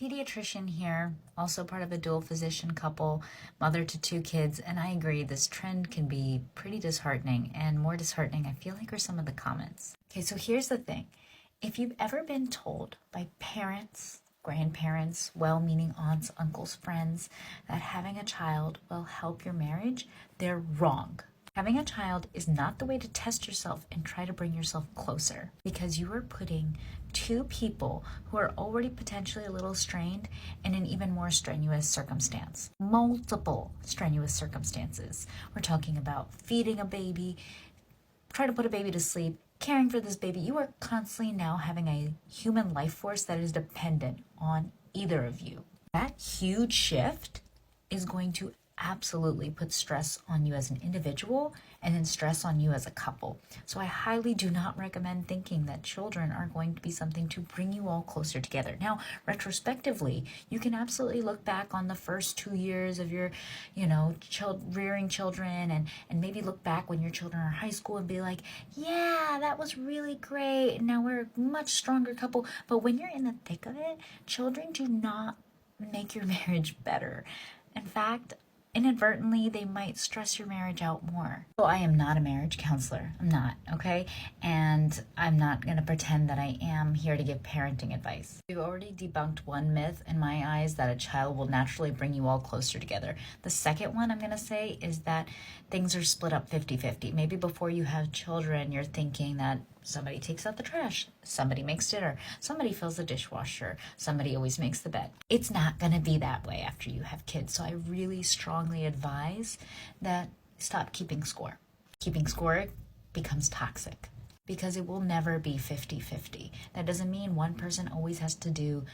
Pediatrician here, also part of a dual physician couple, mother to 2 kids, and I agree this trend can be pretty disheartening, and more disheartening I feel like are some of the comments. Okay, so here's the thing. If you've ever been told by parents, grandparents, well-meaning aunts, uncles, friends, that having a child will help your marriage, they're wrong. Having a child is not the way to test yourself and try to bring yourself closer, because you are putting 2 people who are already potentially a little strained in an even more strenuous circumstance. Multiple strenuous circumstances. We're talking about feeding a baby, trying to put a baby to sleep, caring for this baby. You are constantly now having a human life force that is dependent on either of you. That huge shift is going to absolutely put stress on you as an individual and then stress on you as a couple. So I highly do not recommend thinking that children are going to be something to bring you all closer together. Now, retrospectively, you can absolutely look back on the first 2 years of your, rearing children and maybe look back when your children are in high school and be like, yeah, that was really great. And now we're a much stronger couple. But when you're in the thick of it, children do not make your marriage better. In fact, inadvertently, they might stress your marriage out more. So I am not a marriage counselor. I'm not, okay? And I'm not going to pretend that I am here to give parenting advice. We've already debunked one myth in my eyes, that a child will naturally bring you all closer together. The second one I'm going to say is that things are split up 50-50. Maybe before you have children, you're thinking that somebody takes out the trash, somebody makes dinner, somebody fills the dishwasher, somebody always makes the bed. It's not going to be that way after you have kids. So I really strongly advise that stop keeping score. Keeping score becomes toxic because it will never be 50-50. That doesn't mean one person always has to do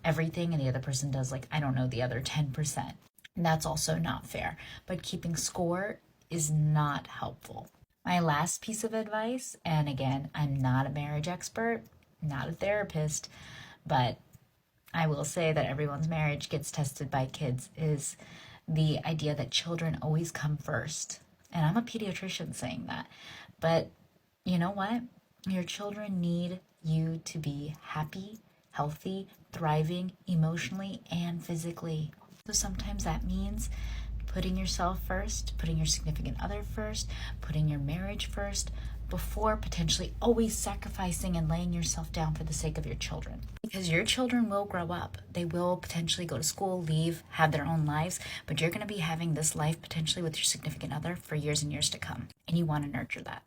everything and the other person does the other 10%. And that's also not fair. But keeping score is not helpful. My last piece of advice, and again, I'm not a marriage expert, not a therapist, but I will say that everyone's marriage gets tested by kids, is the idea that children always come first. And I'm a pediatrician saying that. But you know what? Your children need you to be happy, healthy, thriving emotionally and physically. So sometimes that means putting yourself first, putting your significant other first, putting your marriage first, before potentially always sacrificing and laying yourself down for the sake of your children. Because your children will grow up. They will potentially go to school, leave, have their own lives, but you're going to be having this life potentially with your significant other for years and years to come. And you want to nurture that.